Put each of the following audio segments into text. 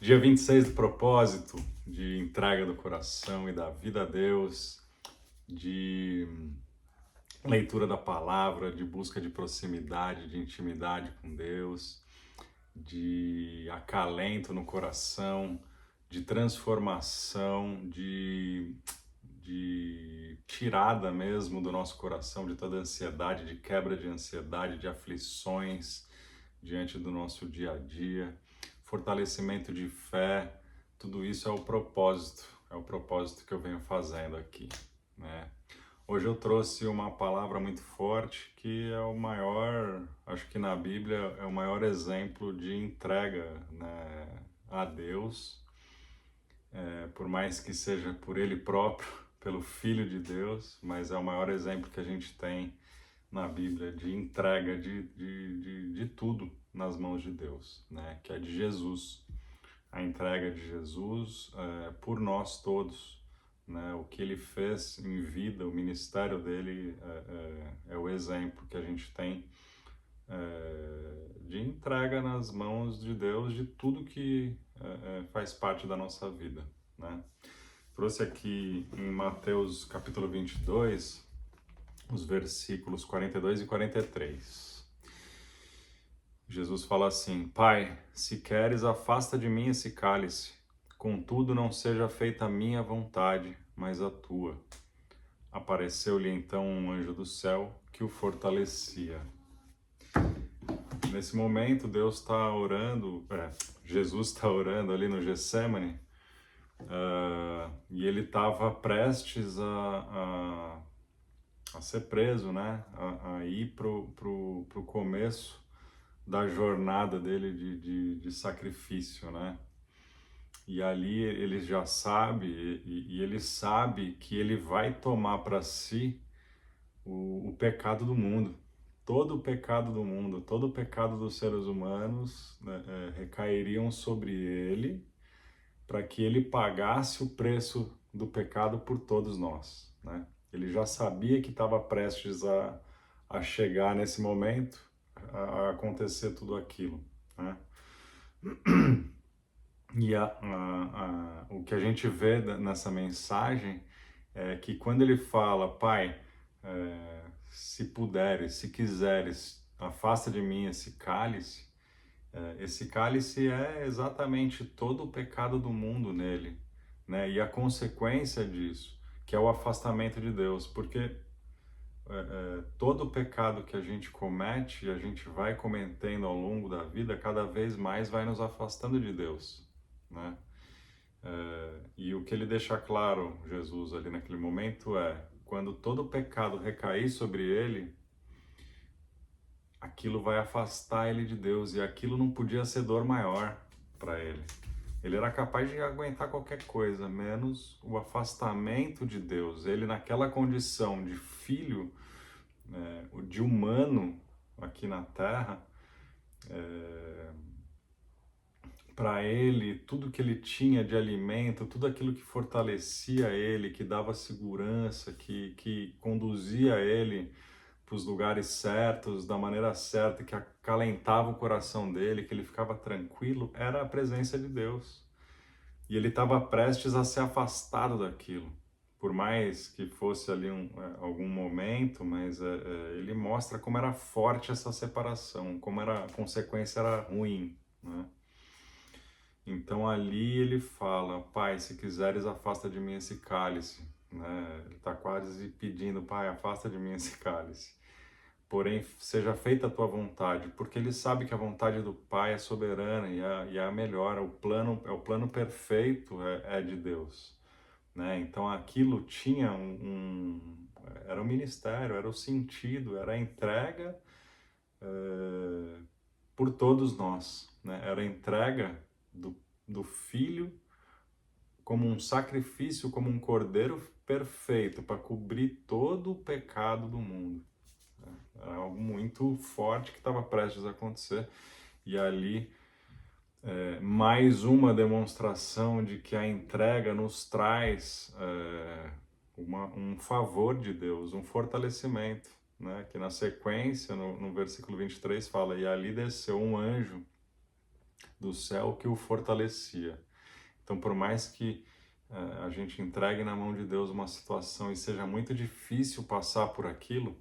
Dia 26 do propósito, de entrega do coração e da vida a Deus, de leitura da palavra, de busca de proximidade, de intimidade com Deus, de acalento no coração, de transformação, de tirada mesmo do nosso coração de toda ansiedade, de quebra de ansiedade, de aflições diante do nosso dia a dia, fortalecimento de fé, tudo isso é o propósito que eu venho fazendo aqui, né? Hoje eu trouxe uma palavra muito forte que é o maior, acho que na Bíblia é o maior exemplo de entrega, né, a Deus, por mais que seja por Ele próprio, pelo Filho de Deus, mas é o maior exemplo que a gente tem na Bíblia de entrega de tudo nas mãos de Deus, né, que é de Jesus, a entrega de Jesus por nós todos. Né, o que ele fez em vida, o ministério dele é o exemplo que a gente tem de entrega nas mãos de Deus de tudo que faz parte da nossa vida. Né? Trouxe aqui em Mateus capítulo 22, os versículos 42 e 43. Jesus fala assim: Pai, se queres, afasta de mim esse cálice. Contudo, não seja feita a minha vontade, mas a tua. Apareceu-lhe então um anjo do céu que o fortalecia. Nesse momento, Deus está orando, Jesus está orando ali no Getsêmani, e ele estava prestes a ser preso, né? A ir pro começo da jornada dele de sacrifício, né? E ali ele já sabe, e ele sabe que ele vai tomar para si o pecado do mundo. Todo o pecado do mundo, todo o pecado dos seres humanos, né, recairiam sobre ele para que ele pagasse o preço do pecado por todos nós, né? Ele já sabia que estava prestes a chegar nesse momento, a acontecer tudo aquilo, né? E o que a gente vê nessa mensagem é que quando ele fala, Pai, se puderes, se quiseres, afasta de mim esse cálice é exatamente todo o pecado do mundo nele, né? E a consequência disso, que é o afastamento de Deus, porque todo o pecado que a gente comete, a gente vai cometendo ao longo da vida, cada vez mais vai nos afastando de Deus, né? E o que ele deixa claro, Jesus, ali naquele momento quando todo o pecado recair sobre ele, aquilo vai afastar ele de Deus, e aquilo não podia ser dor maior para ele. Ele era capaz de aguentar qualquer coisa, menos o afastamento de Deus. Ele naquela condição de filho, de humano aqui na Terra, para ele, tudo que ele tinha de alimento, tudo aquilo que fortalecia ele, que dava segurança, que conduzia ele para os lugares certos, da maneira certa, que acalentava o coração dele, que ele ficava tranquilo, era a presença de Deus. E ele estava prestes a ser afastado daquilo. Por mais que fosse ali algum momento, mas ele mostra como era forte essa separação, como a consequência era ruim, né? Então ali ele fala, Pai, se quiseres, afasta de mim esse cálice, né? Ele está quase pedindo, Pai, afasta de mim esse cálice. Porém, seja feita a tua vontade, porque ele sabe que a vontade do Pai é soberana e é a melhor, é o plano perfeito é de Deus, né? Então aquilo tinha era o ministério, era o sentido, era a entrega por todos nós, né? Era a entrega do Filho como um sacrifício, como um cordeiro perfeito para cobrir todo o pecado do mundo. Era algo muito forte que estava prestes a acontecer. E ali, mais uma demonstração de que a entrega nos traz um favor de Deus, um fortalecimento, né? Que na sequência, no versículo 23, fala, e ali desceu um anjo do céu que o fortalecia. Então, por mais que a gente entregue na mão de Deus uma situação e seja muito difícil passar por aquilo,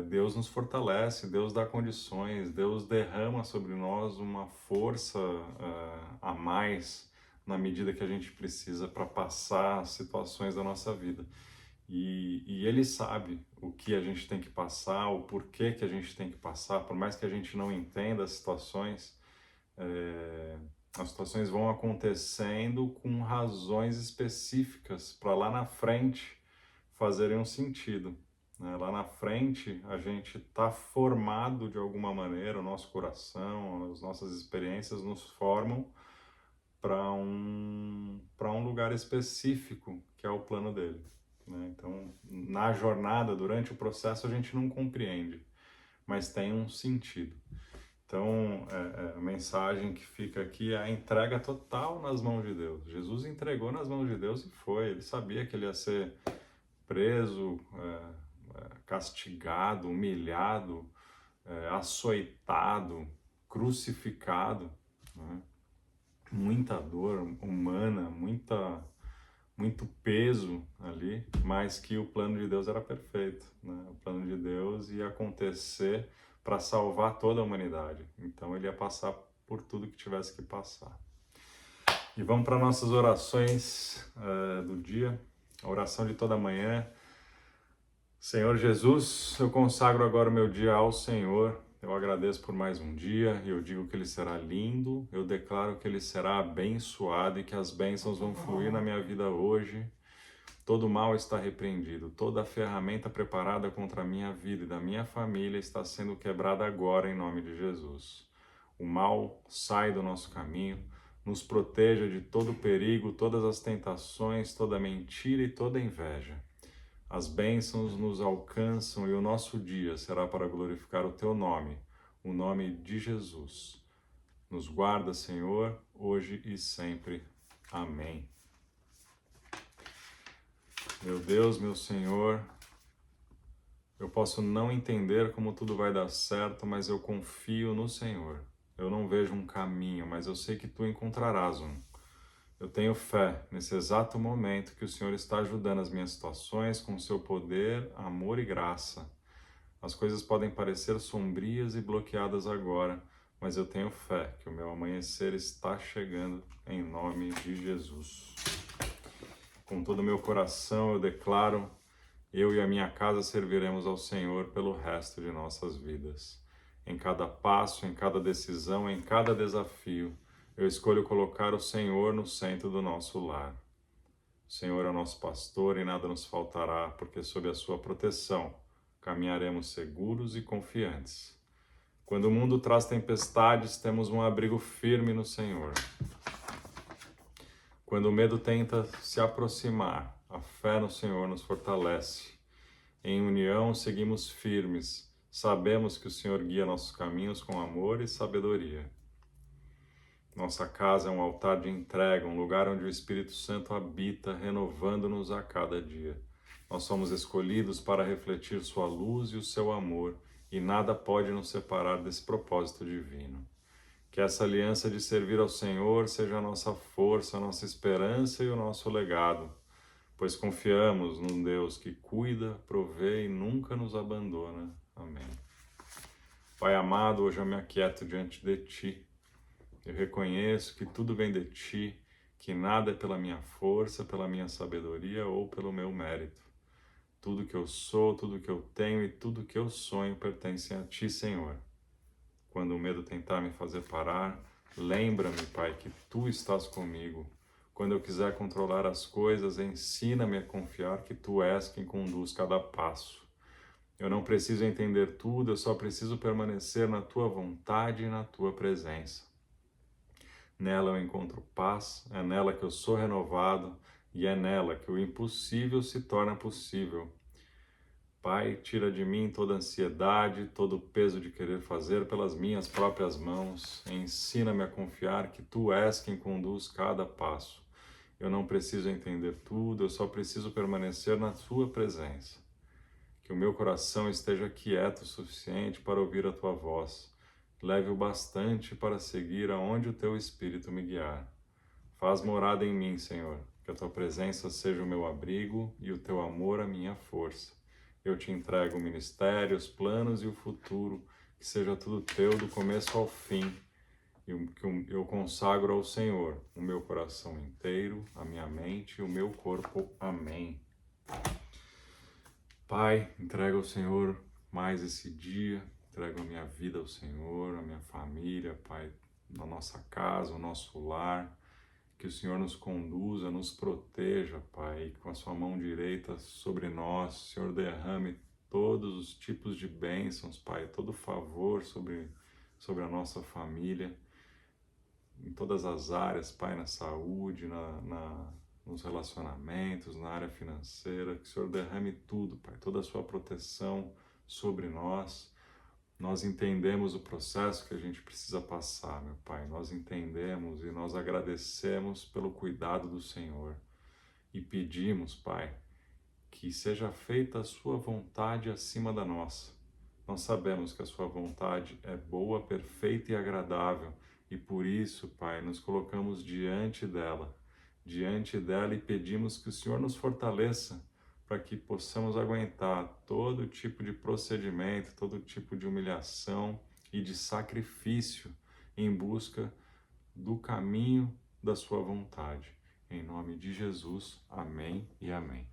Deus nos fortalece, Deus dá condições, Deus derrama sobre nós uma força a mais na medida que a gente precisa para passar as situações da nossa vida. E Ele sabe o que a gente tem que passar, o porquê que a gente tem que passar, por mais que a gente não entenda as situações vão acontecendo com razões específicas para lá na frente fazerem um sentido, né? Lá na frente a gente está formado de alguma maneira, o nosso coração, as nossas experiências nos formam para um lugar específico que é o plano dele, né? Então, na jornada, durante o processo, a gente não compreende, mas tem um sentido. Então, a mensagem que fica aqui é a entrega total nas mãos de Deus. Jesus entregou nas mãos de Deus e foi. Ele sabia que ele ia ser preso, castigado, humilhado, açoitado, crucificado, né? Muita dor humana, muito peso ali, mas que o plano de Deus era perfeito, né? O plano de Deus ia acontecer para salvar toda a humanidade. Então ele ia passar por tudo que tivesse que passar. E vamos para nossas orações do dia, a oração de toda manhã. Senhor Jesus, eu consagro agora o meu dia ao Senhor. Eu agradeço por mais um dia e eu digo que ele será lindo. Eu declaro que ele será abençoado e que as bênçãos vão fluir na minha vida hoje. Todo mal está repreendido, toda ferramenta preparada contra a minha vida e da minha família está sendo quebrada agora em nome de Jesus. O mal sai do nosso caminho, nos proteja de todo perigo, todas as tentações, toda mentira e toda inveja. As bênçãos nos alcançam e o nosso dia será para glorificar o Teu nome, o nome de Jesus. Nos guarda, Senhor, hoje e sempre. Amém. Meu Deus, meu Senhor, eu posso não entender como tudo vai dar certo, mas eu confio no Senhor. Eu não vejo um caminho, mas eu sei que Tu encontrarás um. Eu tenho fé nesse exato momento que o Senhor está ajudando as minhas situações com o Seu poder, amor e graça. As coisas podem parecer sombrias e bloqueadas agora, mas eu tenho fé que o meu amanhecer está chegando em nome de Jesus. Com todo o meu coração eu declaro, eu e a minha casa serviremos ao Senhor pelo resto de nossas vidas. Em cada passo, em cada decisão, em cada desafio, eu escolho colocar o Senhor no centro do nosso lar. O Senhor é o nosso pastor e nada nos faltará, porque sob a sua proteção caminharemos seguros e confiantes. Quando o mundo traz tempestades, temos um abrigo firme no Senhor. Quando o medo tenta se aproximar, a fé no Senhor nos fortalece. Em união, seguimos firmes. Sabemos que o Senhor guia nossos caminhos com amor e sabedoria. Nossa casa é um altar de entrega, um lugar onde o Espírito Santo habita, renovando-nos a cada dia. Nós somos escolhidos para refletir sua luz e o seu amor, e nada pode nos separar desse propósito divino. Que essa aliança de servir ao Senhor seja a nossa força, a nossa esperança e o nosso legado, pois confiamos num Deus que cuida, provê e nunca nos abandona. Amém. Pai amado, hoje eu me aquieto diante de Ti. Eu reconheço que tudo vem de Ti, que nada é pela minha força, pela minha sabedoria ou pelo meu mérito. Tudo que eu sou, tudo que eu tenho e tudo que eu sonho pertencem a Ti, Senhor. Quando o medo tentar me fazer parar, lembra-me, Pai, que Tu estás comigo. Quando eu quiser controlar as coisas, ensina-me a confiar que Tu és quem conduz cada passo. Eu não preciso entender tudo, eu só preciso permanecer na Tua vontade e na Tua presença. Nela eu encontro paz, é nela que eu sou renovado e é nela que o impossível se torna possível. Pai, tira de mim toda ansiedade, todo o peso de querer fazer pelas minhas próprias mãos. Ensina-me a confiar que Tu és quem conduz cada passo. Eu não preciso entender tudo, eu só preciso permanecer na Tua presença. Que o meu coração esteja quieto o suficiente para ouvir a Tua voz. leve o bastante para seguir aonde o teu Espírito me guiar. Faz morada em mim, Senhor, que a tua presença seja o meu abrigo e o teu amor a minha força. Eu te entrego o ministério, os planos e o futuro, que seja tudo teu do começo ao fim. Eu consagro ao Senhor o meu coração inteiro, a minha mente e o meu corpo. Amém. Pai, entrego ao Senhor mais esse dia, entrego a minha vida ao Senhor, a minha família, Pai, na nossa casa, o nosso lar. Que o Senhor nos conduza, nos proteja, Pai, com a sua mão direita sobre nós. O Senhor derrame todos os tipos de bênçãos, Pai, todo favor sobre a nossa família, em todas as áreas, Pai, na saúde, nos relacionamentos, na área financeira. Que o Senhor derrame tudo, Pai, toda a sua proteção sobre nós. Nós entendemos o processo que a gente precisa passar, meu Pai. Nós entendemos e nós agradecemos pelo cuidado do Senhor. E pedimos, Pai, que seja feita a sua vontade acima da nossa. Nós sabemos que a sua vontade é boa, perfeita e agradável. E por isso, Pai, nos colocamos diante dela e pedimos que o Senhor nos fortaleça para que possamos aguentar todo tipo de procedimento, todo tipo de humilhação e de sacrifício em busca do caminho da sua vontade. Em nome de Jesus, amém e amém.